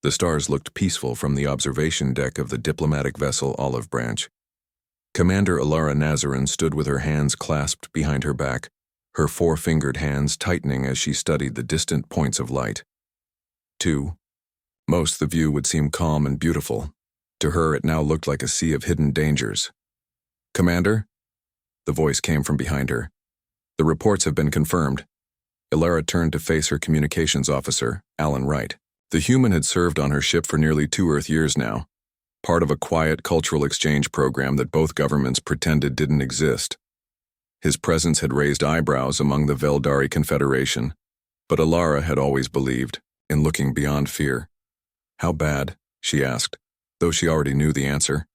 The stars looked peaceful from the observation deck of the diplomatic vessel Olive Branch. Commander Alara Nazarin stood with her hands clasped behind her back, her four-fingered hands tightening as she studied the distant points of light. Most the view would seem calm and beautiful. To her it now looked like a sea of hidden dangers. "Commander?" The voice came from behind her. "The reports have been confirmed." Alara turned to face her communications officer, Alan Wright. The human had served on her ship for nearly 2 Earth years now, part of a quiet cultural exchange program that both governments pretended didn't exist. His presence had raised eyebrows among the Veldari Confederation, but Alara had always believed in looking beyond fear. "How bad?" she asked, though she already knew the answer.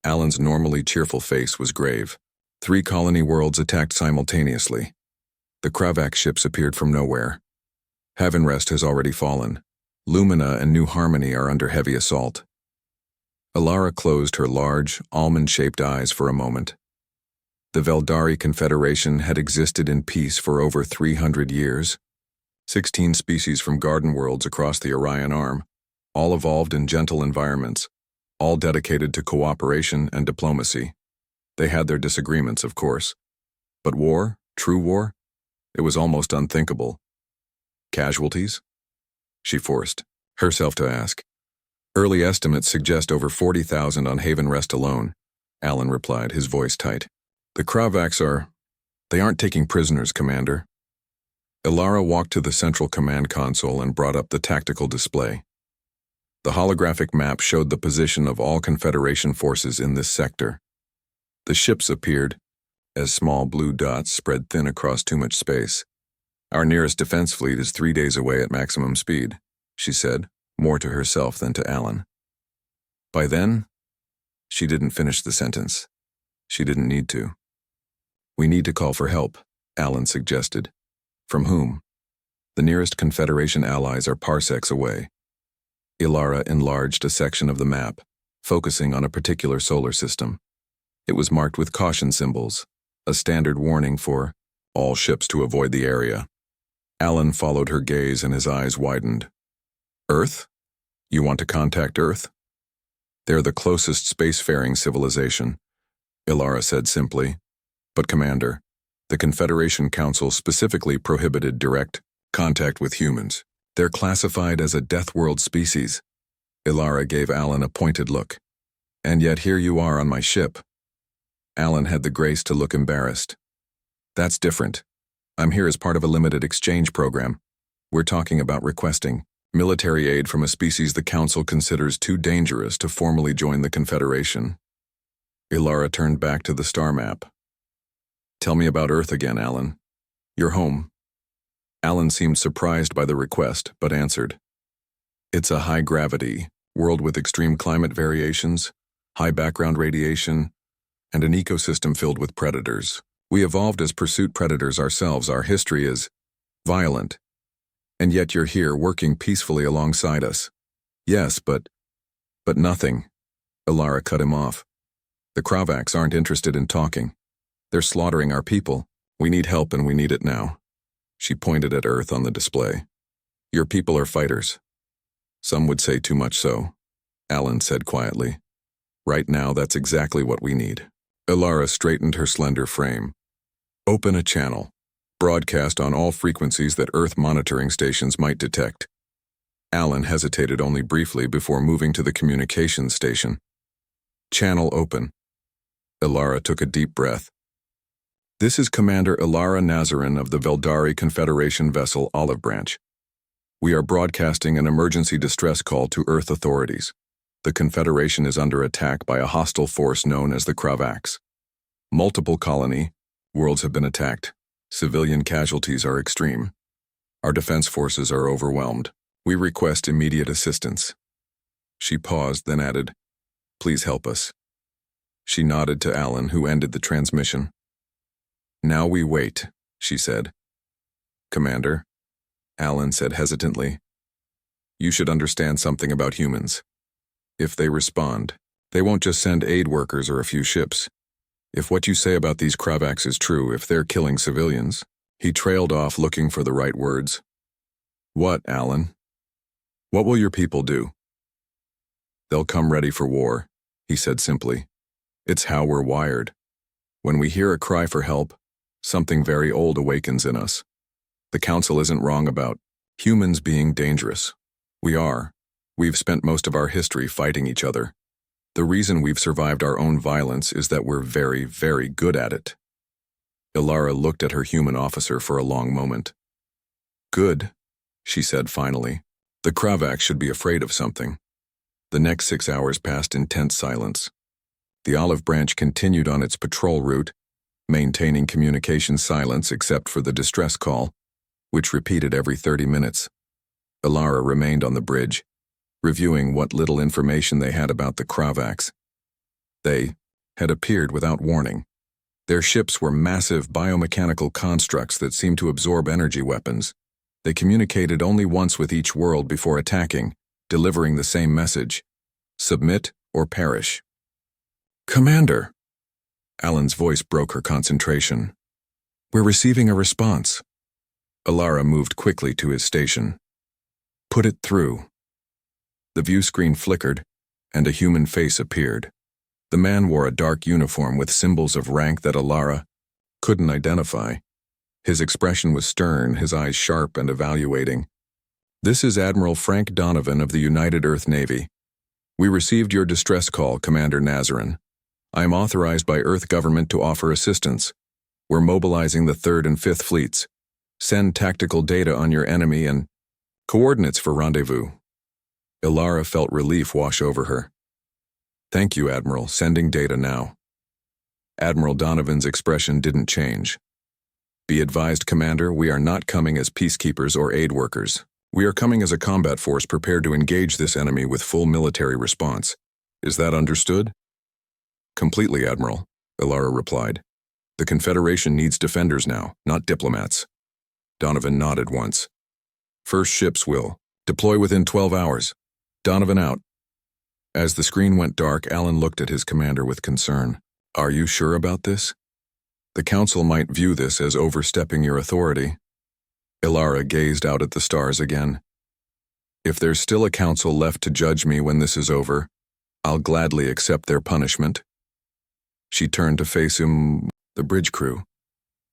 Alan's normally cheerful face was grave. 3 colony worlds attacked simultaneously. The Kravak ships appeared from nowhere. Havenrest has already fallen. Lumina and New Harmony are under heavy assault. Alara closed her large, almond-shaped eyes for a moment. The Veldari Confederation had existed in peace for over 300 years. 16 species from garden worlds across the Orion Arm, all evolved in gentle environments, all dedicated to cooperation and diplomacy. They had their disagreements, of course. But war, true war, it was almost unthinkable. Casualties? She forced herself to ask. "Early estimates suggest over 40,000 on Havenrest alone," Alan replied, his voice tight. "The Kravaks they aren't taking prisoners, Commander." Alara walked to the central command console and brought up the tactical display. The holographic map showed the position of all Confederation forces in this sector. The ships appeared as small blue dots spread thin across too much space. "Our nearest defense fleet is 3 days away at maximum speed," she said, more to herself than to Alan. By then, she didn't finish the sentence. She didn't need to. "We need to call for help," Alan suggested. "From whom?" "The nearest Confederation allies are parsecs away." Alara enlarged a section of the map, focusing on a particular solar system. It was marked with caution symbols, a standard warning for all ships to avoid the area. Alan followed her gaze and his eyes widened. "Earth? You want to contact Earth?" "They're the closest spacefaring civilization," Alara said simply. "But Commander, the Confederation Council specifically prohibited direct contact with humans. They're classified as a Deathworld species." Alara gave Alan a pointed look. "And yet here you are on my ship." Alan had the grace to look embarrassed. "That's different. I'm here as part of a limited exchange program. We're talking about requesting military aid from a species the Council considers too dangerous to formally join the Confederation." Alara turned back to the star map. "Tell me about Earth again, Alan. Your home." Alan seemed surprised by the request, but answered. "It's a high-gravity world with extreme climate variations, high background radiation, and an ecosystem filled with predators. We evolved as pursuit predators ourselves. Our history is violent. And yet you're here working peacefully alongside us." "Yes, but nothing." Alara cut him off. "The Kravaks aren't interested in talking. They're slaughtering our people. We need help and we need it now." She pointed at Earth on the display. "Your people are fighters." "Some would say too much so," Alan said quietly. "Right now, that's exactly what we need." Alara straightened her slender frame. "Open a channel. Broadcast on all frequencies that Earth monitoring stations might detect." Alan hesitated only briefly before moving to the communications station. "Channel open." Alara took a deep breath. "This is Commander Alara Nazarin of the Veldari Confederation vessel Olive Branch. We are broadcasting an emergency distress call to Earth authorities. The Confederation is under attack by a hostile force known as the Kravaks. Multiple colony worlds have been attacked. Civilian casualties are extreme. Our defense forces are overwhelmed. We request immediate assistance." She paused, then added, "Please help us." She nodded to Alan, who ended the transmission. "Now we wait," she said. "Commander," Alan said hesitantly, "you should understand something about humans. If they respond, they won't just send aid workers or a few ships. If what you say about these Kravaks is true, if they're killing civilians..." He trailed off looking for the right words. "What, Alan?" What will your people do? They'll come ready for war, he said simply. It's how we're wired. When we hear a cry for help, something very old awakens in us. The Council isn't wrong about humans being dangerous. We are. We've spent most of our history fighting each other. The reason we've survived our own violence is that we're very, very good at it. Ilara looked at her human officer for a long moment. Good, she said finally. The Kravaks should be afraid of something. The next 6 hours passed in tense silence. The olive branch continued on its patrol route, maintaining communication silence except for the distress call, which repeated every 30 minutes. Ilara remained on the bridge, reviewing what little information they had about the Kravaks. They had appeared without warning. Their ships were massive biomechanical constructs that seemed to absorb energy weapons. They communicated only once with each world before attacking, delivering the same message: submit or perish. Commander! Alan's voice broke her concentration. We're receiving a response. Ilara moved quickly to his station. Put it through. The view screen flickered, and a human face appeared. The man wore a dark uniform with symbols of rank that Ilara couldn't identify. His expression was stern, his eyes sharp and evaluating. This is Admiral Frank Donovan of the United Earth Navy. We received your distress call, Commander Nazarin. I am authorized by Earth government to offer assistance. We're mobilizing the 3rd and 5th fleets. Send tactical data on your enemy and coordinates for rendezvous. Ilara felt relief wash over her. Thank you, Admiral. Sending data now. Admiral Donovan's expression didn't change. Be advised, Commander, we are not coming as peacekeepers or aid workers. We are coming as a combat force prepared to engage this enemy with full military response. Is that understood? Completely, Admiral, Ilara replied. The Confederation needs defenders now, not diplomats. Donovan nodded once. First ships will deploy within 12 hours. Donovan out. As the screen went dark, Alan looked at his commander with concern. Are you sure about this? The Council might view this as overstepping your authority. Ilara gazed out at the stars again. If there's still a Council left to judge me when this is over, I'll gladly accept their punishment. She turned to face the bridge crew.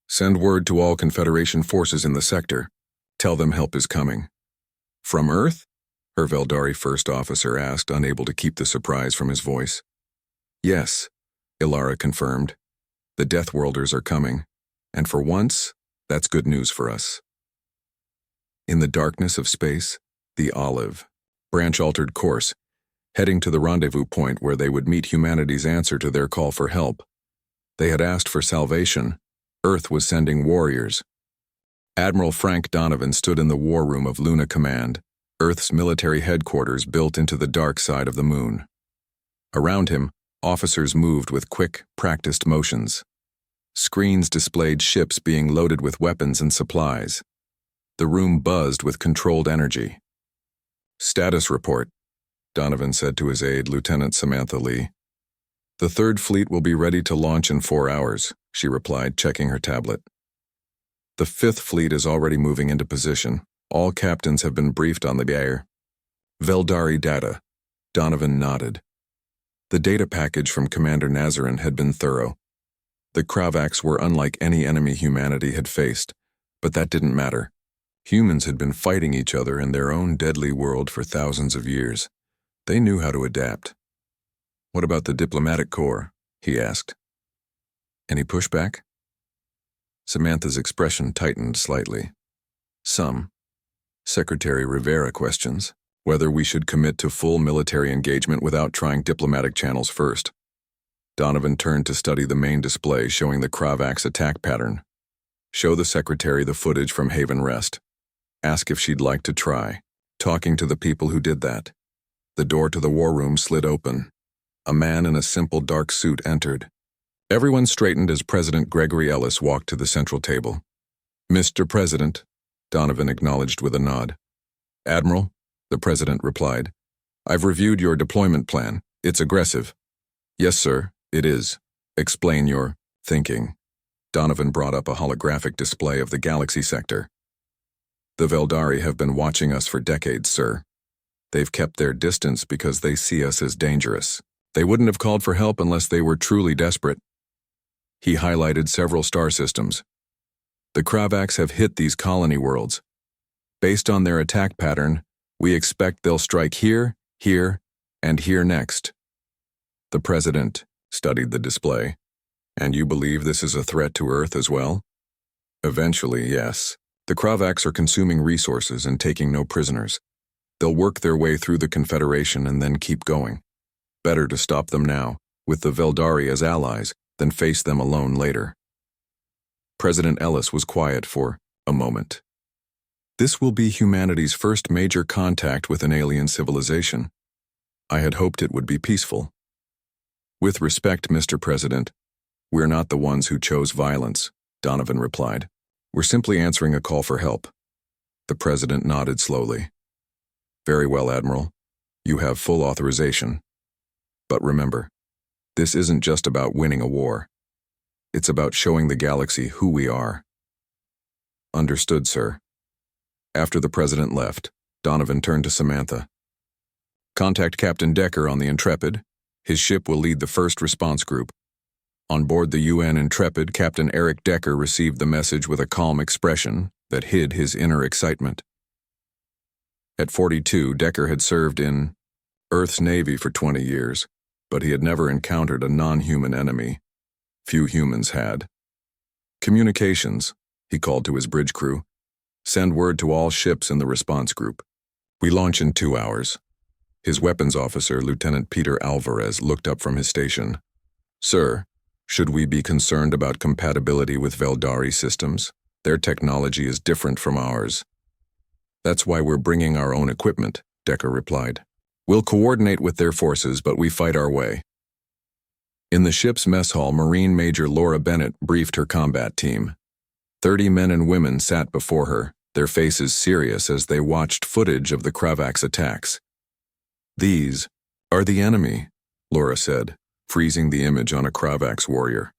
Send word to all Confederation forces in the sector. Tell them help is coming. From Earth? Her Veldari first officer asked, unable to keep the surprise from his voice. Yes, Ilara confirmed. The Deathworlders are coming, and for once, that's good news for us. In the darkness of space, the olive branch altered course, heading to the rendezvous point where they would meet humanity's answer to their call for help. They had asked for salvation. Earth was sending warriors. Admiral Frank Donovan stood in the war room of Luna Command, Earth's military headquarters built into the dark side of the moon. Around him, officers moved with quick, practiced motions. Screens displayed ships being loaded with weapons and supplies. The room buzzed with controlled energy. Status report, Donovan said to his aide, Lieutenant Samantha Lee. The 3rd Fleet will be ready to launch in 4 hours, she replied, checking her tablet. The 5th Fleet is already moving into position. All captains have been briefed on the air. Veldari data. Donovan nodded. The data package from Commander Nazarin had been thorough. The Kravaks were unlike any enemy humanity had faced, but that didn't matter. Humans had been fighting each other in their own deadly world for thousands of years. They knew how to adapt. What about the diplomatic corps? He asked. Any pushback? Samantha's expression tightened slightly. Some. Secretary Rivera questions whether we should commit to full military engagement without trying diplomatic channels first. Donovan turned to study the main display showing the Kravaks' attack pattern. Show the secretary the footage from Haven Rest. Ask if she'd like to try talking to the people who did that. The door to the war room slid open. A man in a simple dark suit entered. Everyone straightened as President Gregory Ellis walked to the central table. Mr. President, Donovan acknowledged with a nod. Admiral, the president replied. I've reviewed your deployment plan. It's aggressive. Yes, sir, it is. Explain your thinking. Donovan brought up a holographic display of the galaxy sector. The Veldari have been watching us for decades, sir. They've kept their distance because they see us as dangerous. They wouldn't have called for help unless they were truly desperate. He highlighted several star systems. The Kravaks have hit these colony worlds. Based on their attack pattern, we expect they'll strike here, here, and here next. The president studied the display. And you believe this is a threat to Earth as well? Eventually, yes. The Kravaks are consuming resources and taking no prisoners. They'll work their way through the Confederation and then keep going. Better to stop them now, with the Veldari as allies, than face them alone later. President Ellis was quiet for a moment. This will be humanity's first major contact with an alien civilization. I had hoped it would be peaceful. With respect, Mr. President, we're not the ones who chose violence, Donovan replied. We're simply answering a call for help. The president nodded slowly. Very well, Admiral. You have full authorization. But remember, this isn't just about winning a war. It's about showing the galaxy who we are. Understood, sir. After the president left, Donovan turned to Samantha. Contact Captain Decker on the Intrepid. His ship will lead the first response group. On board the UN Intrepid, Captain Eric Decker received the message with a calm expression that hid his inner excitement. At 42, Decker had served in Earth's Navy for 20 years, but he had never encountered a non-human enemy. Few humans had. Communications, he called to his bridge crew. Send word to all ships in the response group. We launch in 2 hours. His weapons officer, Lieutenant Peter Alvarez, looked up from his station. Sir, should we be concerned about compatibility with Veldari systems? Their technology is different from ours. That's why we're bringing our own equipment, Decker replied. We'll coordinate with their forces, but we fight our way. In the ship's mess hall, Marine Major Laura Bennett briefed her combat team. 30 men and women sat before her, their faces serious as they watched footage of the Kravaks' attacks. These are the enemy, Laura said, freezing the image on a Kravaks warrior.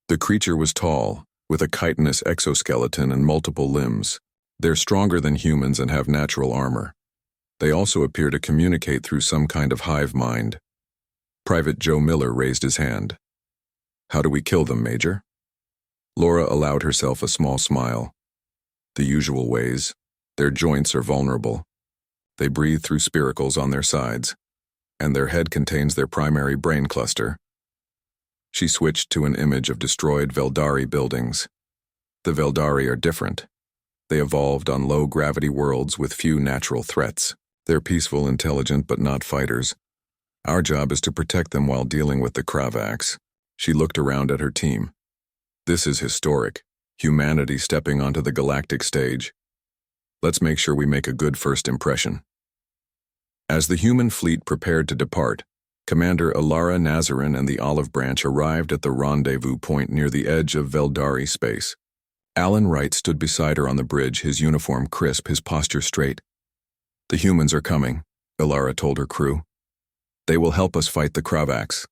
The creature was tall, with a chitinous exoskeleton and multiple limbs. They're stronger than humans and have natural armor. They also appear to communicate through some kind of hive mind. Private Joe Miller raised his hand. How do we kill them, Major? Laura allowed herself a small smile. The usual ways. Their joints are vulnerable. They breathe through spiracles on their sides, and their head contains their primary brain cluster. She switched to an image of destroyed Veldari buildings. The Veldari are different. They evolved on low-gravity worlds with few natural threats. They're peaceful, intelligent, but not fighters. Our job is to protect them while dealing with the Kravaks. She looked around at her team. This is historic. Humanity stepping onto the galactic stage. Let's make sure we make a good first impression. As the human fleet prepared to depart, Commander Alara Nazarin and the Olive Branch arrived at the rendezvous point near the edge of Veldari space. Alan Wright stood beside her on the bridge, his uniform crisp, his posture straight. The humans are coming, Alara told her crew. They will help us fight the Kravaks.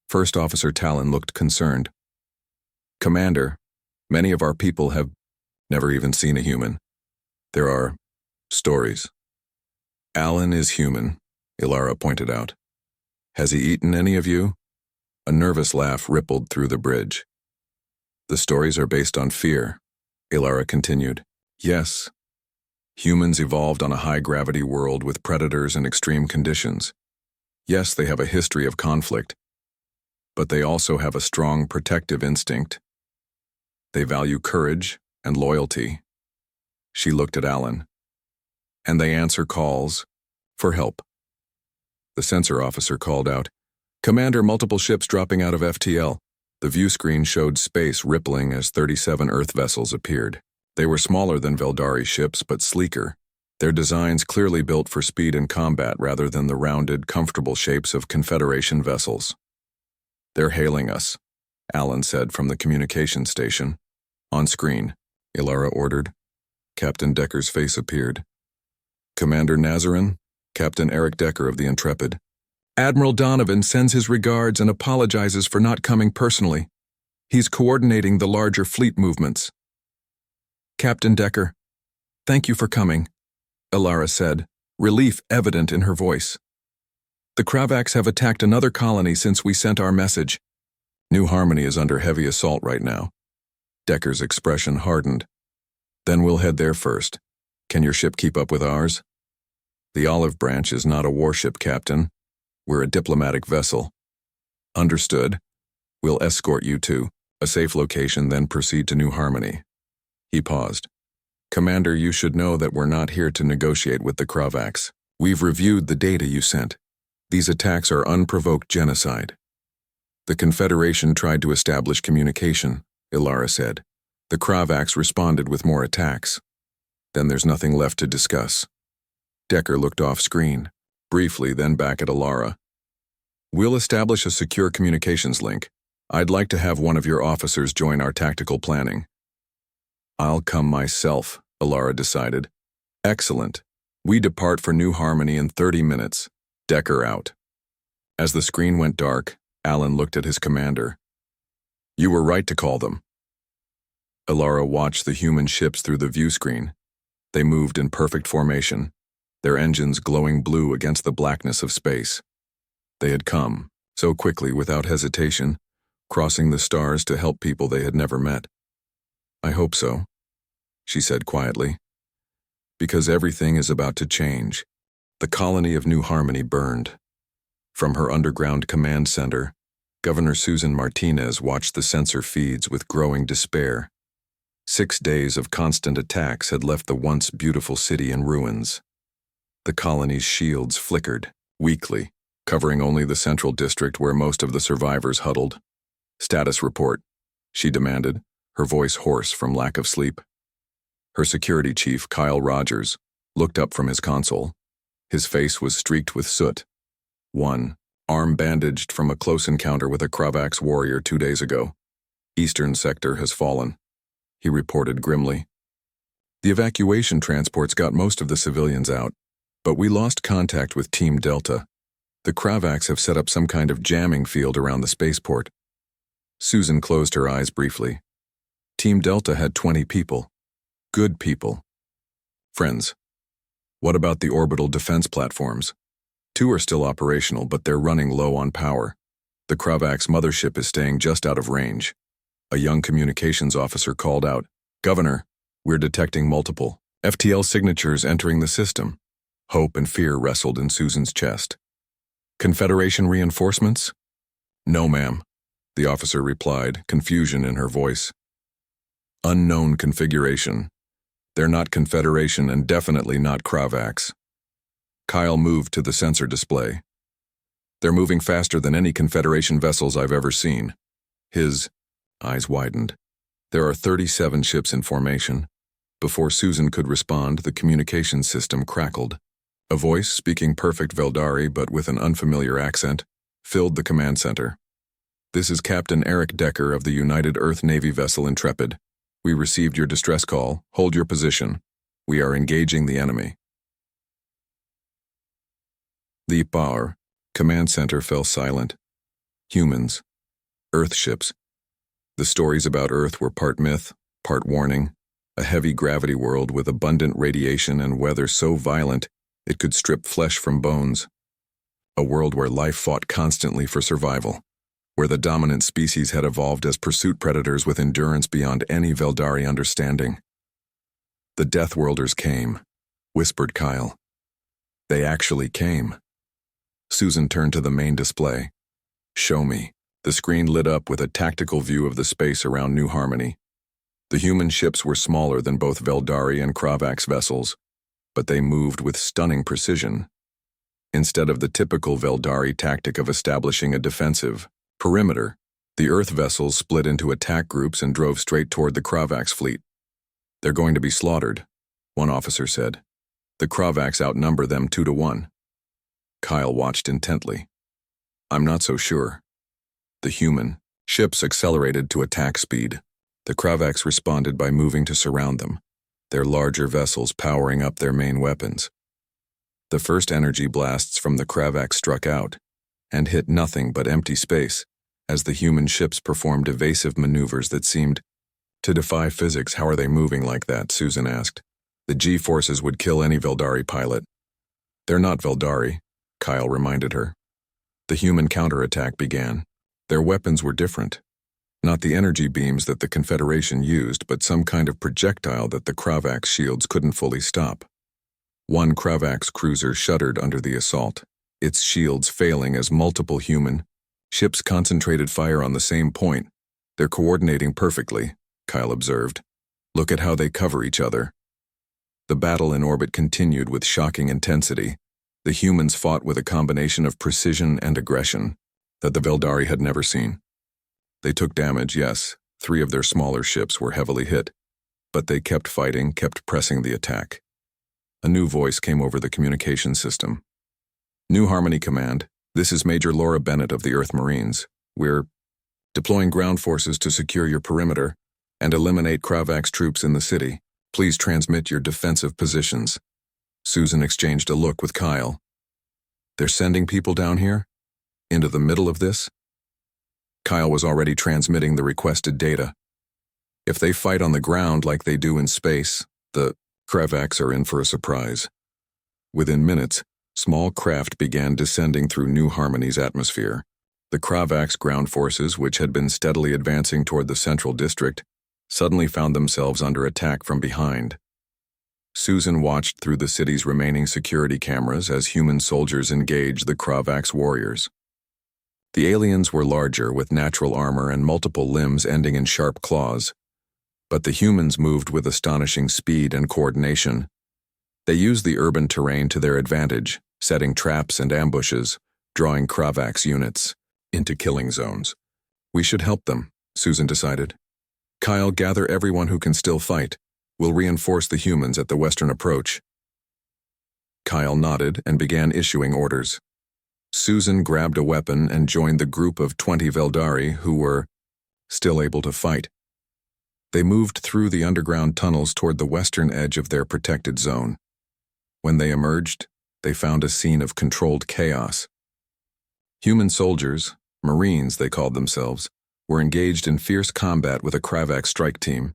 First Officer Talon looked concerned. Commander, many of our people have never even seen a human. There are stories. Alan is human, Ilara pointed out. Has he eaten any of you? A nervous laugh rippled through the bridge. The stories are based on fear, Ilara continued. Yes. Humans evolved on a high-gravity world with predators and extreme conditions. Yes, they have a history of conflict, but they also have a strong protective instinct. They value courage and loyalty. She looked at Alan. And they answer calls for help. The sensor officer called out, Commander, multiple ships dropping out of FTL. The view screen showed space rippling as 37 Earth vessels appeared. They were smaller than Veldari ships, but sleeker. Their designs clearly built for speed and combat rather than the rounded, comfortable shapes of Confederation vessels. They're hailing us, Alan said from the communication station. On screen, Ilara ordered. Captain Decker's face appeared. Commander Nazarin, Captain Eric Decker of the Intrepid. Admiral Donovan sends his regards and apologizes for not coming personally. He's coordinating the larger fleet movements. Captain Decker, thank you for coming, Ilara said, relief evident in her voice. The Kravaks have attacked another colony since we sent our message. New Harmony is under heavy assault right now. Decker's expression hardened. Then we'll head there first. Can your ship keep up with ours? The Olive Branch is not a warship, Captain. We're a diplomatic vessel. Understood. We'll escort you to a safe location, then proceed to New Harmony. He paused. Commander, you should know that we're not here to negotiate with the Kravaks. We've reviewed the data you sent. These attacks are unprovoked genocide. The Confederation tried to establish communication, Ilara said. The Kravaks responded with more attacks. Then there's nothing left to discuss. Decker looked off screen, briefly, then back at Ilara. We'll establish a secure communications link. I'd like to have one of your officers join our tactical planning. I'll come myself, Ilara decided. Excellent. We depart for New Harmony in 30 minutes. Decker out. As the screen went dark, Alan looked at his commander. You were right to call them. Ilara watched the human ships through the view screen. They moved in perfect formation, their engines glowing blue against the blackness of space. They had come, so quickly without hesitation, crossing the stars to help people they had never met. I hope so, she said quietly. Because everything is about to change. The colony of New Harmony burned. From her underground command center, Governor Susan Martinez watched the sensor feeds with growing despair. 6 days of constant attacks had left the once beautiful city in ruins. The colony's shields flickered, weakly, covering only the central district where most of the survivors huddled. Status report, she demanded, her voice hoarse from lack of sleep. Her security chief, Kyle Rogers, looked up from his console. His face was streaked with soot. 1. Arm bandaged from a close encounter with a Kravaks warrior 2 days ago. Eastern sector has fallen, he reported grimly. The evacuation transports got most of the civilians out, but we lost contact with Team Delta. The Kravaks have set up some kind of jamming field around the spaceport. Susan closed her eyes briefly. Team Delta had 20 people. Good people. Friends. What about the orbital defense platforms? 2 are still operational, but they're running low on power. The Kravaks mothership is staying just out of range. A young communications officer called out, Governor, we're detecting multiple FTL signatures entering the system. Hope and fear wrestled in Susan's chest. Confederation reinforcements? No, ma'am, the officer replied, confusion in her voice. Unknown configuration. They're not Confederation and definitely not Kravaks. Kyle moved to the sensor display. They're moving faster than any Confederation vessels I've ever seen. His eyes widened. There are 37 ships in formation. Before Susan could respond, the communications system crackled. A voice, speaking perfect Veldari but with an unfamiliar accent, filled the command center. This is Captain Eric Decker of the United Earth Navy vessel Intrepid. We received your distress call. Hold your position. We are engaging the enemy. The power command center fell silent. Humans. Earth ships. The stories about Earth were part myth, part warning. A heavy gravity world with abundant radiation and weather so violent it could strip flesh from bones. A world where life fought constantly for survival, where the dominant species had evolved as pursuit predators with endurance beyond any Veldari understanding. The Deathworlders came, whispered Kyle. They actually came. Susan turned to the main display. Show me. The screen lit up with a tactical view of the space around New Harmony. The human ships were smaller than both Veldari and Kravaks vessels, but they moved with stunning precision. Instead of the typical Veldari tactic of establishing a defensive perimeter, the Earth vessels split into attack groups and drove straight toward the Kravaks fleet. They're going to be slaughtered, one officer said. The Kravaks outnumber them 2-1. Kyle watched intently. I'm not so sure. The human ships accelerated to attack speed. The Kravaks responded by moving to surround them, their larger vessels powering up their main weapons. The first energy blasts from the Kravaks struck out and hit nothing but empty space as the human ships performed evasive maneuvers that seemed to defy physics. How are they moving like that? Susan asked. The G-forces would kill any Veldari pilot. They're not Veldari, Kyle reminded her. The human counterattack began. Their weapons were different. Not the energy beams that the Confederation used, but some kind of projectile that the Kravax shields couldn't fully stop. One Kravax cruiser shuddered under the assault, its shields failing as multiple human ships concentrated fire on the same point. They're coordinating perfectly, Kyle observed. Look at how they cover each other. The battle in orbit continued with shocking intensity. The humans fought with a combination of precision and aggression that the Veldari had never seen. They took damage, yes. 3 of their smaller ships were heavily hit. But they kept fighting, kept pressing the attack. A new voice came over the communication system. New Harmony Command, this is Major Laura Bennett of the Earth Marines. We're deploying ground forces to secure your perimeter and eliminate Kravax troops in the city. Please transmit your defensive positions. Susan exchanged a look with Kyle. They're sending people down here? Into the middle of this? Kyle was already transmitting the requested data. If they fight on the ground like they do in space, the Kravax are in for a surprise. Within minutes, small craft began descending through New Harmony's atmosphere. The Kravax ground forces, which had been steadily advancing toward the central district, suddenly found themselves under attack from behind. Susan watched through the city's remaining security cameras as human soldiers engaged the Kravax warriors. The aliens were larger, with natural armor and multiple limbs ending in sharp claws. But the humans moved with astonishing speed and coordination. They used the urban terrain to their advantage, setting traps and ambushes, drawing Kravax units into killing zones. We should help them, Susan decided. Kyle, gather everyone who can still fight. We'll reinforce the humans at the western approach. Kyle nodded and began issuing orders. Susan grabbed a weapon and joined the group of 20 Veldari who were still able to fight. They moved through the underground tunnels toward the western edge of their protected zone. When they emerged, they found a scene of controlled chaos. Human soldiers, Marines they called themselves, were engaged in fierce combat with a Kravax strike team.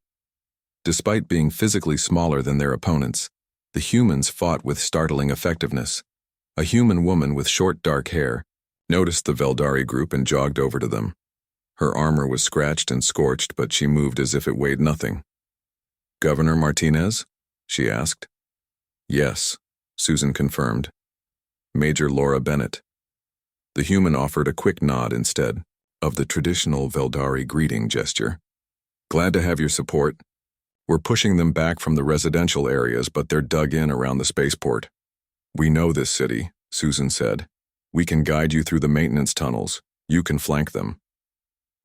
Despite being physically smaller than their opponents, the humans fought with startling effectiveness. A human woman with short dark hair noticed the Veldari group and jogged over to them. Her armor was scratched and scorched, but she moved as if it weighed nothing. "Governor Martinez?" she asked. "Yes," Susan confirmed. "Major Laura Bennett." The human offered a quick nod instead of the traditional Veldari greeting gesture. "Glad to have your support. We're pushing them back from the residential areas, but they're dug in around the spaceport." "We know this city," Susan said. "We can guide you through the maintenance tunnels. You can flank them."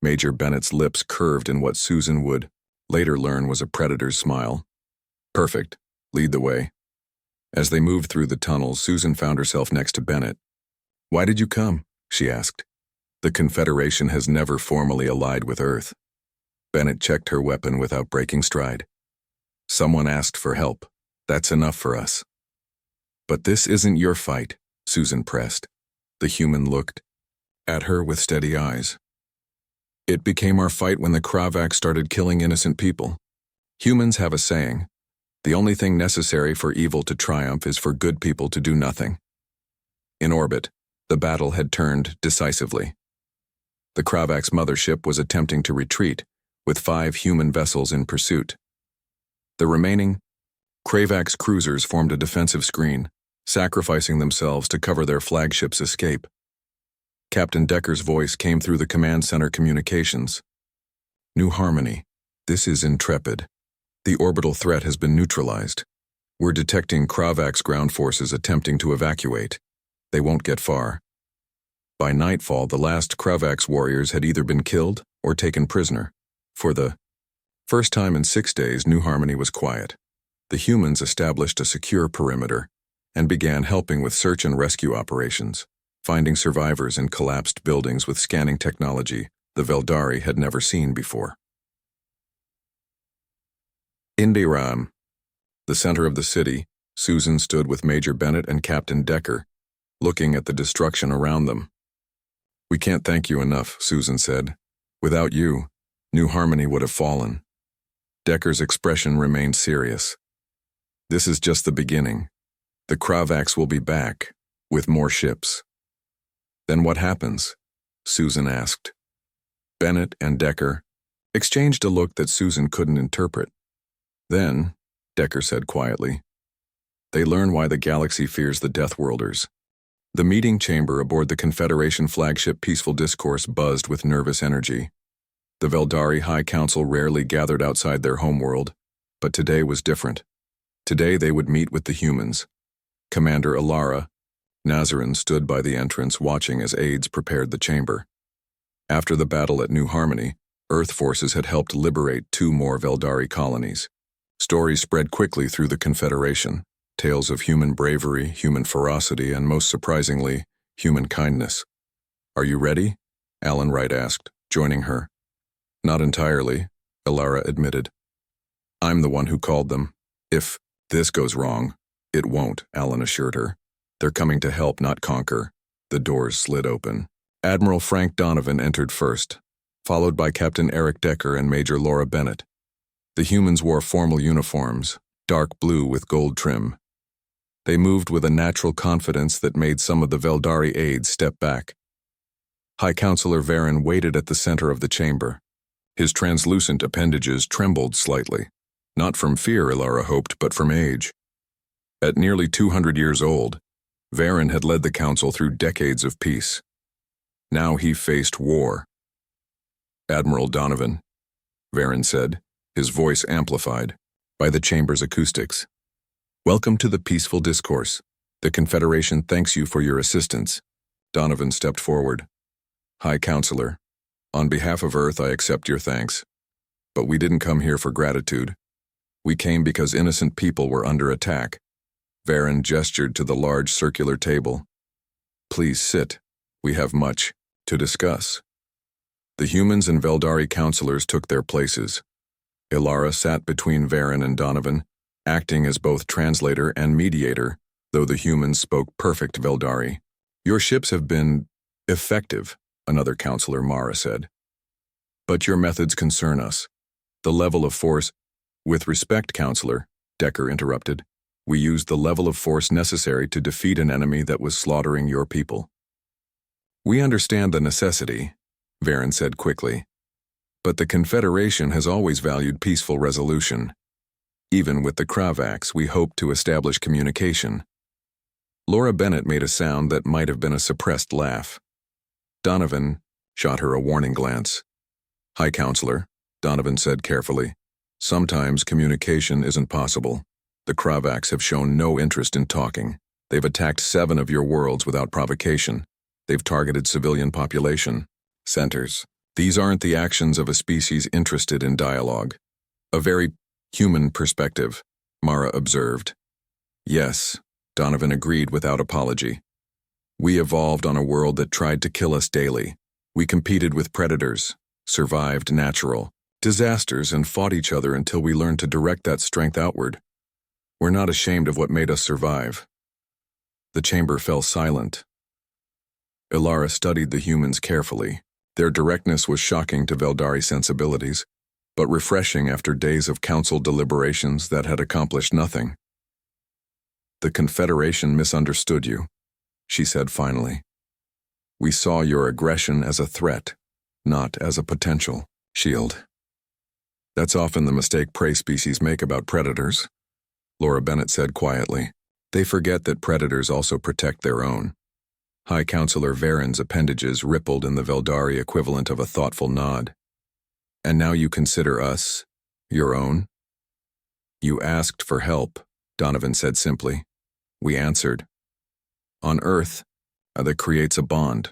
Major Bennett's lips curved in what Susan would later learn was a predator's smile. "Perfect. Lead the way." As they moved through the tunnels, Susan found herself next to Bennett. "Why did you come?" she asked. "The Confederation has never formally allied with Earth." Bennett checked her weapon without breaking stride. "Someone asked for help. That's enough for us." "But this isn't your fight," Susan pressed. The human looked at her with steady eyes. "It became our fight when the Kravax started killing innocent people. Humans have a saying, the only thing necessary for evil to triumph is for good people to do nothing." In orbit, the battle had turned decisively. The Kravax mothership was attempting to retreat, with 5 human vessels in pursuit. The remaining Kravax cruisers formed a defensive screen, sacrificing themselves to cover their flagship's escape. Captain Decker's voice came through the command center communications. "New Harmony, this is Intrepid. The orbital threat has been neutralized. We're detecting Kravax ground forces attempting to evacuate. They won't get far." By nightfall, the last Kravax warriors had either been killed or taken prisoner. For the first time in 6 days, New Harmony was quiet. The humans established a secure perimeter and began helping with search and rescue operations, finding survivors in collapsed buildings with scanning technology the Veldari had never seen before. Indiram, the center of the city, Susan stood with Major Bennett and Captain Decker, looking at the destruction around them. "We can't thank you enough," Susan said. "Without you, New Harmony would have fallen." Decker's expression remained serious. "This is just the beginning. The Kravaks will be back, with more ships. Then what happens? Susan asked. Bennett and Decker exchanged a look that Susan couldn't interpret. Then, Decker said quietly, they learn why the galaxy fears the Deathworlders. The meeting chamber aboard the Confederation flagship Peaceful Discourse buzzed with nervous energy. The Veldari High Council rarely gathered outside their homeworld, but today was different. Today they would meet with the humans. Commander Alara, Nazarin stood by the entrance watching as aides prepared the chamber. After the battle at New Harmony, Earth forces had helped liberate 2 more Veldari colonies. Stories spread quickly through the Confederation, tales of human bravery, human ferocity, and most surprisingly, human kindness. Are you ready? Alan Wright asked, joining her. Not entirely, Alara admitted. I'm the one who called them. If this goes wrong, it won't, Alan assured her. They're coming to help, not conquer. The doors slid open. Admiral Frank Donovan entered first, followed by Captain Eric Decker and Major Laura Bennett. The humans wore formal uniforms, dark blue with gold trim. They moved with a natural confidence that made some of the Veldari aides step back. High Counselor Varen waited at the center of the chamber. His translucent appendages trembled slightly, not from fear, Ilara hoped, but from age. At nearly 200 years old, Varen had led the council through decades of peace. Now he faced war. Admiral Donovan, Varen said, his voice amplified by the chamber's acoustics. Welcome to the Peaceful Discourse. The Confederation thanks you for your assistance. Donovan stepped forward. High Counselor, on behalf of Earth, I accept your thanks. But we didn't come here for gratitude. We came because innocent people were under attack. Varen gestured to the large circular table. Please sit. We have much to discuss. The humans and Veldari counselors took their places. Ilara sat between Varen and Donovan, acting as both translator and mediator, though the humans spoke perfect Veldari. Your ships have been effective, another counselor, Mara said. But your methods concern us. The level of force— With respect, Counselor, Decker interrupted. We used the level of force necessary to defeat an enemy that was slaughtering your people. We understand the necessity, Varen said quickly. But the Confederation has always valued peaceful resolution. Even with the Kravaks, we hoped to establish communication. Laura Bennett made a sound that might have been a suppressed laugh. Donovan shot her a warning glance. High Counselor, Donovan said carefully. Sometimes communication isn't possible. The Kravaks have shown no interest in talking. They've attacked 7 of your worlds without provocation. They've targeted civilian population centers. These aren't the actions of a species interested in dialogue. A very human perspective, Mara observed. Yes, Donovan agreed without apology. We evolved on a world that tried to kill us daily. We competed with predators, survived natural disasters, and fought each other until we learned to direct that strength outward. We're not ashamed of what made us survive. The chamber fell silent. Ilara studied the humans carefully. Their directness was shocking to Veldari sensibilities, but refreshing after days of council deliberations that had accomplished nothing. The Confederation misunderstood you, she said finally. We saw your aggression as a threat, not as a potential shield. That's often the mistake prey species make about predators, Laura Bennett said quietly. They forget that predators also protect their own. High Counselor Varen's appendages rippled in the Veldari equivalent of a thoughtful nod. And now you consider us your own? You asked for help, Donovan said simply. We answered. On Earth, that creates a bond.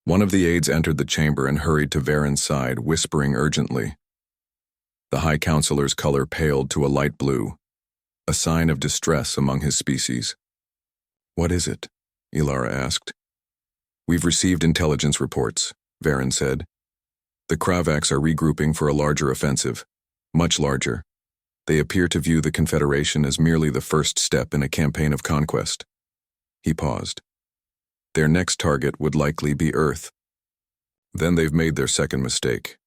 One of the aides entered the chamber and hurried to Varen's side, whispering urgently. The High Counselor's color paled to a light blue, a sign of distress among his species. What is it? Ilara asked. We've received intelligence reports, Varen said. The Kravaks are regrouping for a larger offensive, much larger. They appear to view the Confederation as merely the first step in a campaign of conquest. He paused. Their next target would likely be Earth. Then they've made their second mistake,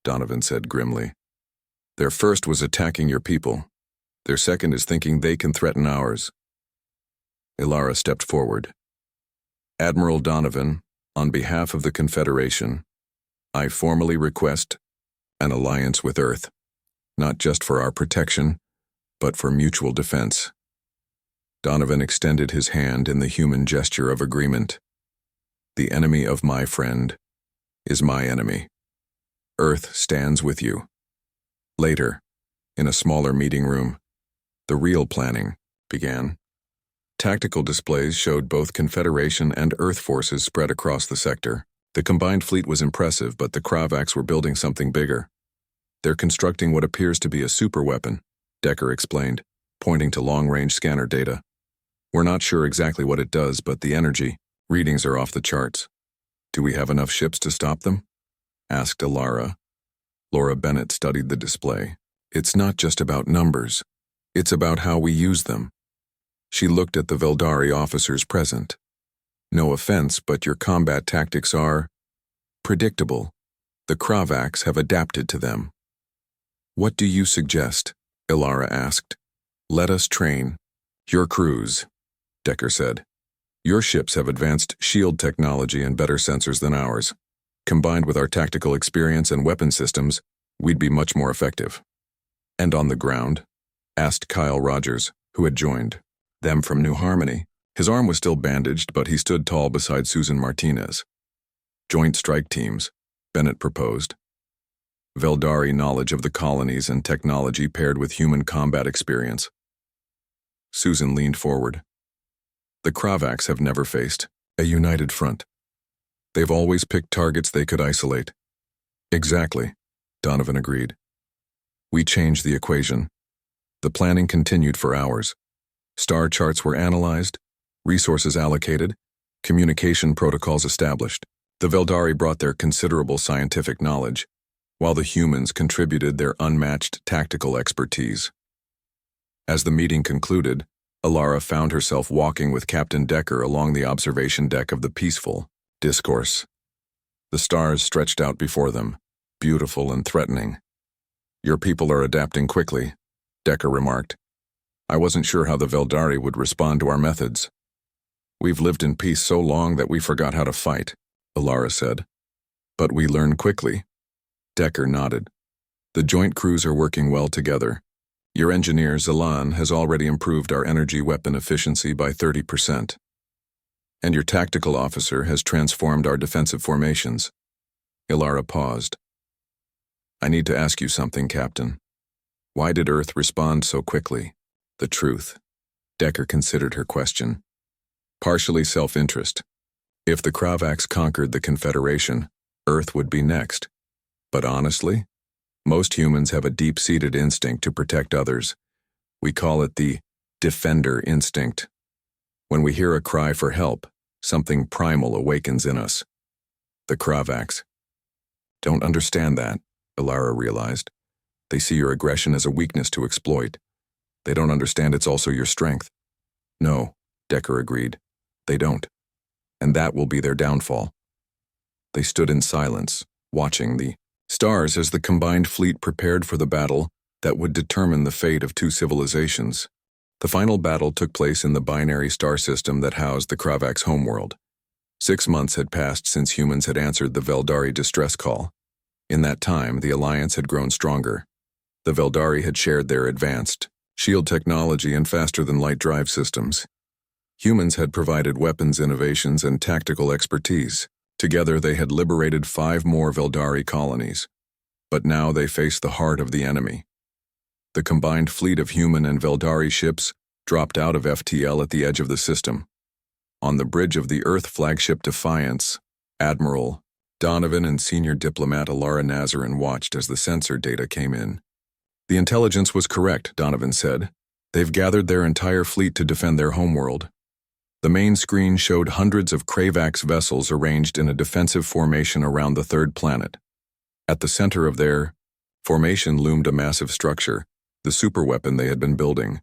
Donovan said grimly. Their first was attacking your people. Their second is thinking they can threaten ours. Ilara stepped forward. Admiral Donovan, on behalf of the Confederation, I formally request an alliance with Earth, not just for our protection, but for mutual defense. Donovan extended his hand in the human gesture of agreement. The enemy of my friend is my enemy. Earth stands with you. Later, in a smaller meeting room, the real planning began. Tactical displays showed both Confederation and Earth forces spread across the sector. The combined fleet was impressive, but the Kravaks were building something bigger. They're constructing what appears to be a superweapon, Decker explained, pointing to long-range scanner data. We're not sure exactly what it does, but the energy readings are off the charts. Do we have enough ships to stop them? Asked Ilara. Laura Bennett studied the display. It's not just about numbers. It's about how we use them. She looked at the Veldari officers present. No offense, but your combat tactics are predictable. The Kravaks have adapted to them. What do you suggest? Ilara asked. Let us train your crews, Decker said. Your ships have advanced shield technology and better sensors than ours. Combined with our tactical experience and weapon systems, we'd be much more effective. And on the ground? Asked Kyle Rogers, who had joined them from New Harmony. His arm was still bandaged, but he stood tall beside Susan Martinez. Joint strike teams, Bennett proposed. Veldari knowledge of the colonies and technology paired with human combat experience. Susan leaned forward. The Kravaks have never faced a united front. They've always picked targets they could isolate. Exactly, Donovan agreed. We changed the equation. The planning continued for hours. Star charts were analyzed, resources allocated, communication protocols established. The Veldari brought their considerable scientific knowledge, while the humans contributed their unmatched tactical expertise. As the meeting concluded, Ilara found herself walking with Captain Decker along the observation deck of the peaceful Discourse. The stars stretched out before them, beautiful and threatening. Your people are adapting quickly, Decker remarked. I wasn't sure how the Veldari would respond to our methods. We've lived in peace so long that we forgot how to fight, Ilara said. But we learn quickly. Decker nodded. The joint crews are working well together. Your engineer, Zalan, has already improved our energy weapon efficiency by 30%. And your tactical officer has transformed our defensive formations. Ilara paused. I need to ask you something, Captain. Why did Earth respond so quickly? The truth. Decker considered her question. Partially self-interest. If the Kravaks conquered the Confederation, Earth would be next. But honestly, most humans have a deep-seated instinct to protect others. We call it the defender instinct. When we hear a cry for help, something primal awakens in us. The Kravaks don't understand that, Ilara realized. They see your aggression as a weakness to exploit. They don't understand it's also your strength. No, Decker agreed. They don't. And that will be their downfall. They stood in silence, watching the stars as the combined fleet prepared for the battle that would determine the fate of two civilizations. The final battle took place in the binary star system that housed the Kravaks' homeworld. 6 months had passed since humans had answered the Veldari distress call. In that time, the alliance had grown stronger. The Veldari had shared their advanced shield technology and faster-than-light drive systems. Humans had provided weapons innovations and tactical expertise. Together, they had liberated 5 more Veldari colonies. But now they faced the heart of the enemy. The combined fleet of human and Veldari ships dropped out of FTL at the edge of the system. On the bridge of the Earth flagship Defiance, Admiral Donovan and senior diplomat Ilara Nazarin watched as the sensor data came in. The intelligence was correct, Donovan said. They've gathered their entire fleet to defend their homeworld. The main screen showed hundreds of Kravaks vessels arranged in a defensive formation around the third planet. At the center of their formation loomed a massive structure, the superweapon they had been building.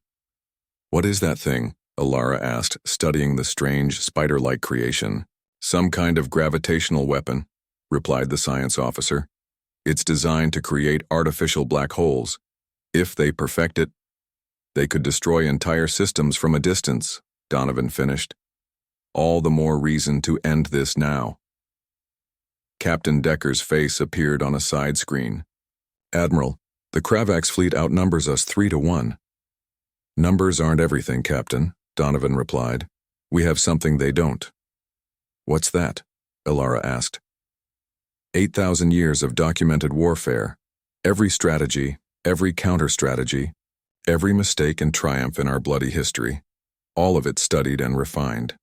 What is that thing? Ilara asked, studying the strange, spider-like creation. Some kind of gravitational weapon, replied the science officer. It's designed to create artificial black holes. If they perfect it, they could destroy entire systems from a distance. Donovan finished. All the more reason to end this now. Captain Decker's face appeared on a side screen. Admiral, the Kravax fleet outnumbers us 3-1. Numbers aren't everything, Captain, Donovan replied. We have something they don't. What's that? Ilara asked. 8,000 years of documented warfare. Every strategy, every counter-strategy, every mistake and triumph in our bloody history. All of it studied and refined.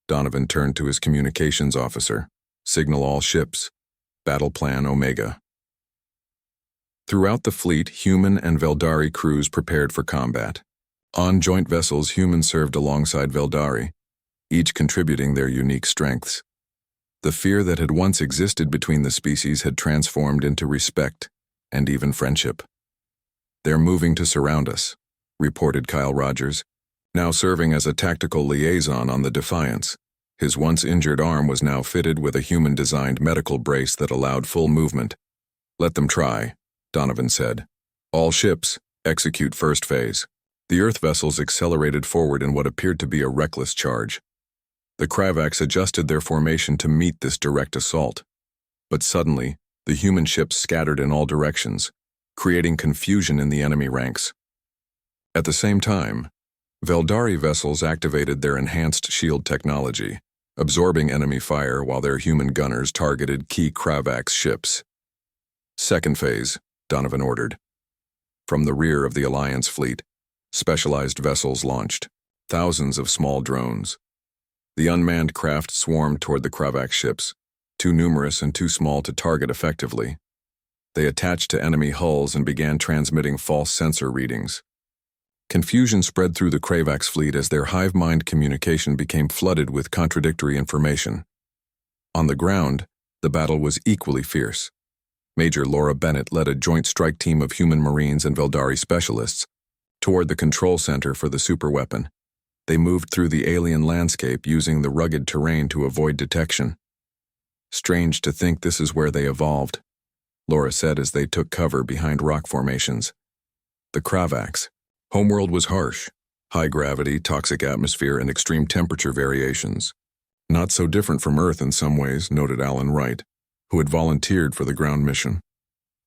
Donovan turned to his communications officer. Signal all ships. Battle Plan Omega. Throughout the fleet, human and Veldari crews prepared for combat. On joint vessels, humans served alongside Veldari, each contributing their unique strengths. The fear that had once existed between the species had transformed into respect and even friendship. They're moving to surround us, reported Kyle Rogers, now serving as a tactical liaison on the Defiance. His once injured arm was now fitted with a human-designed medical brace that allowed full movement. Let them try, Donovan said. All ships, execute first phase. The Earth vessels accelerated forward in what appeared to be a reckless charge. The Kravax adjusted their formation to meet this direct assault. But suddenly, the human ships scattered in all directions, creating confusion in the enemy ranks. At the same time, Veldari vessels activated their enhanced shield technology, absorbing enemy fire while their human gunners targeted key Kravax ships. Second phase, Donovan ordered. From the rear of the Alliance fleet, specialized vessels launched, thousands of small drones. The unmanned craft swarmed toward the Kravax ships, too numerous and too small to target effectively. They attached to enemy hulls and began transmitting false sensor readings. Confusion spread through the Kravax fleet as their hive mind communication became flooded with contradictory information. On the ground, the battle was equally fierce. Major Laura Bennett led a joint strike team of human Marines and Veldari specialists toward the control center for the superweapon. They moved through the alien landscape using the rugged terrain to avoid detection. Strange to think this is where they evolved, Laura said as they took cover behind rock formations. The Kravax. Homeworld was harsh. High gravity, toxic atmosphere, and extreme temperature variations. Not so different from Earth in some ways, noted Alan Wright, who had volunteered for the ground mission.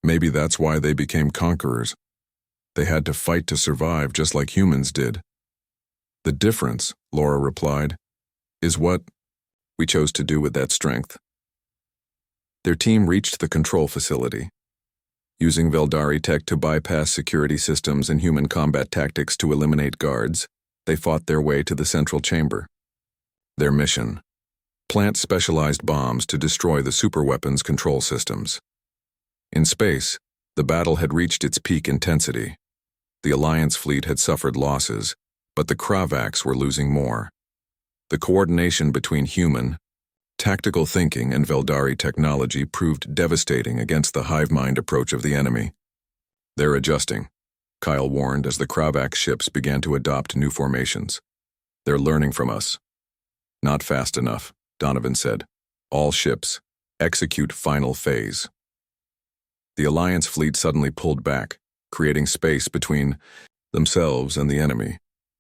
Maybe that's why they became conquerors. They had to fight to survive just like humans did. The difference, Laura replied, is what we chose to do with that strength. Their team reached the control facility. Using Veldari tech to bypass security systems and human combat tactics to eliminate guards, they fought their way to the central chamber. Their mission: plant specialized bombs to destroy the superweapons control systems. In space, the battle had reached its peak intensity. The Alliance fleet had suffered losses, but the Kravax were losing more. The coordination between human, tactical thinking and Veldari technology proved devastating against the hive mind approach of the enemy. They're adjusting, Kyle warned as the Kravax ships began to adopt new formations. They're learning from us. Not fast enough, Donovan said. All ships, execute final phase. The Alliance fleet suddenly pulled back, creating space between themselves and the enemy.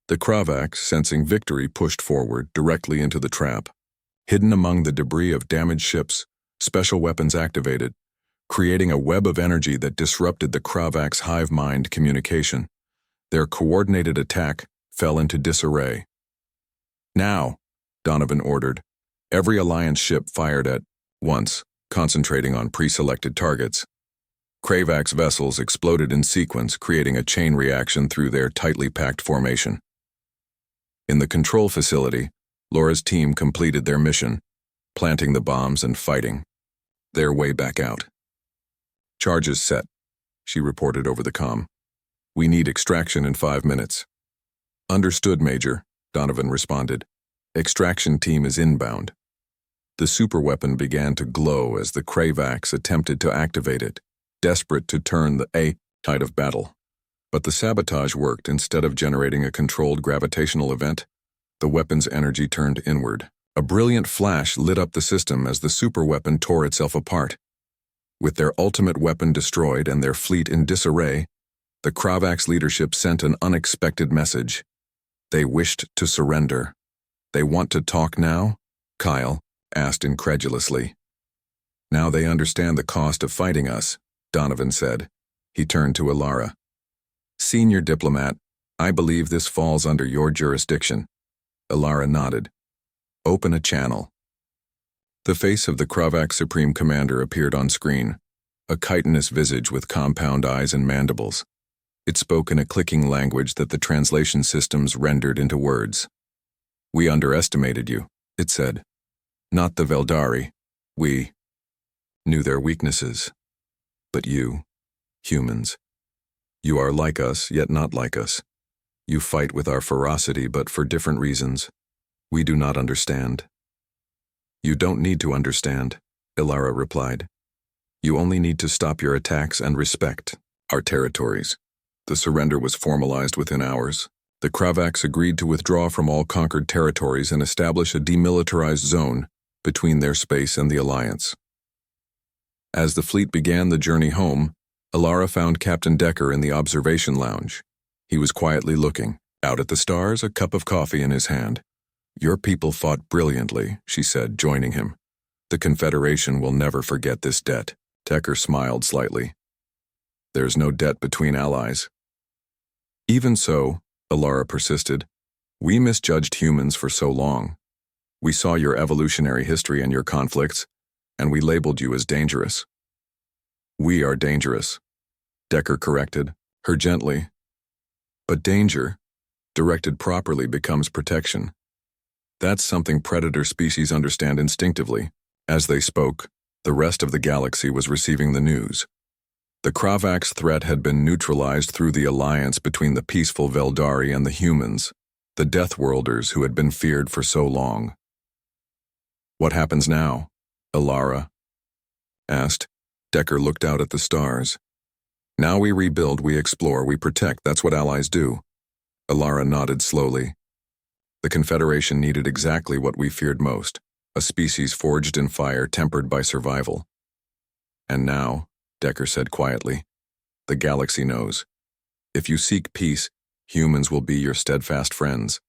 The Kravax, sensing victory, pushed forward directly into the trap. Hidden among the debris of damaged ships, special weapons activated, creating a web of energy that disrupted the Kravax hive mind communication. Their coordinated attack fell into disarray. Now, Donovan ordered. Every Alliance ship fired at once, concentrating on pre-selected targets. Kravax vessels exploded in sequence, creating a chain reaction through their tightly packed formation. In the control facility, Laura's team completed their mission, planting the bombs and fighting their way back out. Charges set, she reported over the comm. We need extraction in 5 minutes. Understood, Major, Donovan responded. Extraction team is inbound. The superweapon began to glow as the Kravax attempted to activate it, desperate to turn the tide of battle. But the sabotage worked. Instead of generating a controlled gravitational event, the weapon's energy turned inward. A brilliant flash lit up the system as the superweapon tore itself apart. With their ultimate weapon destroyed and their fleet in disarray, the Kravax leadership sent an unexpected message. They wished to surrender. They want to talk now? Kyle asked incredulously. Now they understand the cost of fighting us, Donovan said. He turned to Ilara. Senior diplomat, I believe this falls under your jurisdiction. Ilara nodded. Open a channel. The face of the Kravak Supreme Commander appeared on screen, a chitinous visage with compound eyes and mandibles. It spoke in a clicking language that the translation systems rendered into words. We underestimated you, it said. Not the Veldari. We knew their weaknesses. But you, humans, you are like us, yet not like us. You fight with our ferocity, but for different reasons. We do not understand. You don't need to understand, Ilara replied. You only need to stop your attacks and respect our territories. The surrender was formalized within hours. The Kravaks agreed to withdraw from all conquered territories and establish a demilitarized zone between their space and the Alliance. As the fleet began the journey home, Ilara found Captain Decker in the observation lounge. He was quietly looking out at the stars, a cup of coffee in his hand. Your people fought brilliantly, she said, joining him. The Confederation will never forget this debt. Decker smiled slightly. There's no debt between allies. Even so, Ilara persisted, we misjudged humans for so long. We saw your evolutionary history and your conflicts, and we labeled you as dangerous. We are dangerous, Decker corrected, her gently. But danger, directed properly, becomes protection. That's something predator species understand instinctively. As they spoke, the rest of the galaxy was receiving the news. The Kravak's threat had been neutralized through the alliance between the peaceful Veldari and the humans, the Deathworlders who had been feared for so long. What happens now? Ilara asked. Decker looked out at the stars. Now we rebuild, we explore, we protect. That's what allies do. Ilara nodded slowly. The Confederation needed exactly what we feared most, a species forged in fire, tempered by survival. And now, Decker said quietly, the galaxy knows. If you seek peace, humans will be your steadfast friends.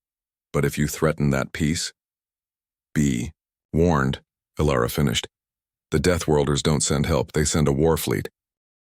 But if you threaten that peace, be warned, Ilara finished. The Deathworlders don't send help, they send a war fleet.